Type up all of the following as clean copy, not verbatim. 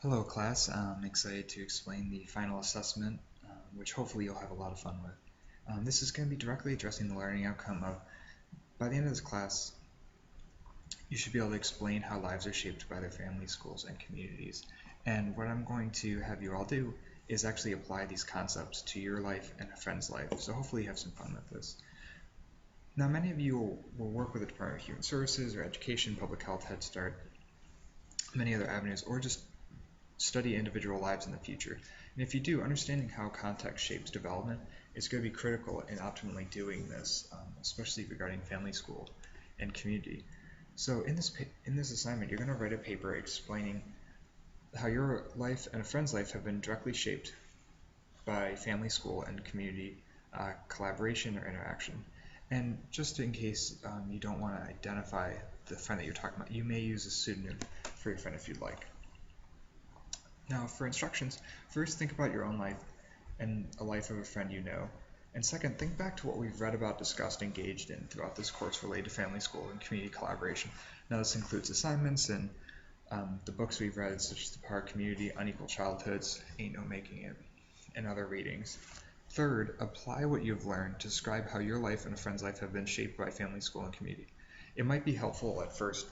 Hello class, I'm excited to explain the final assessment, which hopefully you'll have a lot of fun with. This is going to be directly addressing the learning outcome of, by the end of this class, you should be able to explain how lives are shaped by their families, schools, and communities. And what I'm going to have you all do is actually apply these concepts to your life and a friend's life, so hopefully you have some fun with this. Now many of you will work with the Department of Human Services or Education, Public Health, Head Start, many other avenues, or just study individual lives in the future. And if you do, understanding how context shapes development is going to be critical in optimally doing this, especially regarding family, school, and community. So in this assignment, you're going to write a paper explaining how your life and a friend's life have been directly shaped by family, school, and community collaboration or interaction. And just in case you don't want to identify the friend that you're talking about, you may use a pseudonym for your friend if you'd like. Now, for instructions, first think about your own life and a life of a friend you know. And second, think back to what we've read about, discussed, engaged in throughout this course related to family, school, and community collaboration. Now, this includes assignments and the books we've read, such as The Power of Community, Unequal Childhoods, Ain't No Making It, and other readings. Third, apply what you've learned to describe how your life and a friend's life have been shaped by family, school, and community. It might be helpful at first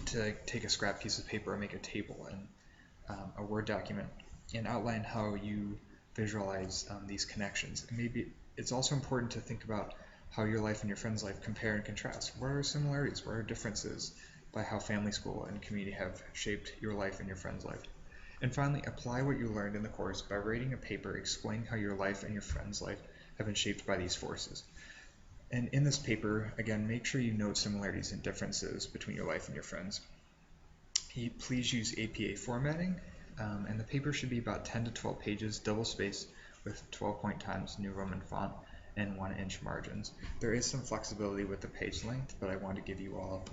to take a scrap piece of paper and make a table and a Word document and outline how you visualize these connections. And maybe it's also important to think about how your life and your friend's life compare and contrast. What are similarities? What are differences by how family, school, and community have shaped your life and your friend's life? And finally, apply what you learned in the course by writing a paper explaining how your life and your friend's life have been shaped by these forces. And in this paper, again, make sure you note similarities and differences between your life and your friends. Please use APA formatting, and the paper should be about 10 to 12 pages, double spaced with 12-point times New Roman font and 1-inch margins. There is some flexibility with the page length, but I want to give you all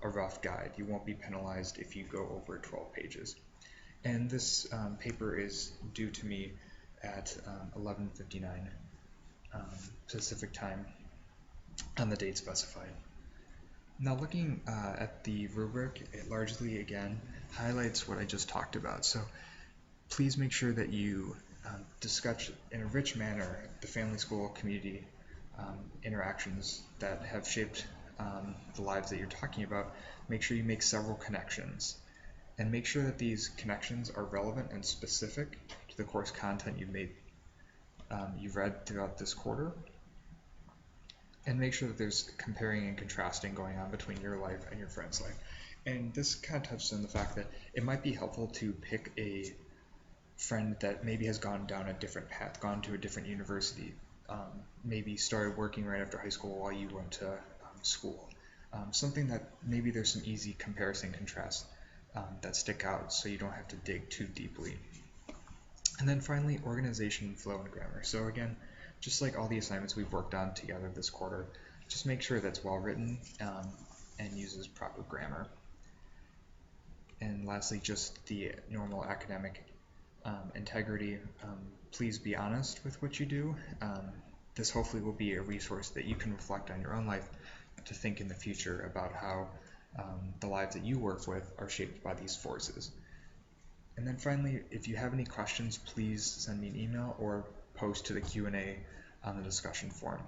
a rough guide. You won't be penalized if you go over 12 pages. And this paper is due to me at 11:59 Pacific time on the date specified. Now looking at the rubric, it largely, again, highlights what I just talked about. So please make sure that you discuss in a rich manner the family, school, community interactions that have shaped the lives that you're talking about. Make sure you make several connections. And make sure that these connections are relevant and specific to the course content you've read throughout this quarter. And make sure that there's comparing and contrasting going on between your life and your friend's life. And this kind of touches on the fact that it might be helpful to pick a friend that maybe has gone down a different path, gone to a different university, maybe started working right after high school while you went to school. Something that maybe there's some easy comparison and contrast that stick out so you don't have to dig too deeply. And then finally, organization, flow, and grammar. So again, just like all the assignments we've worked on together this quarter, just make sure that's well written and uses proper grammar. And lastly, just the normal academic integrity. Please be honest with what you do. This hopefully will be a resource that you can reflect on your own life to think in the future about how the lives that you work with are shaped by these forces. And then finally, if you have any questions, please send me an email or post to the Q&A on the discussion forum.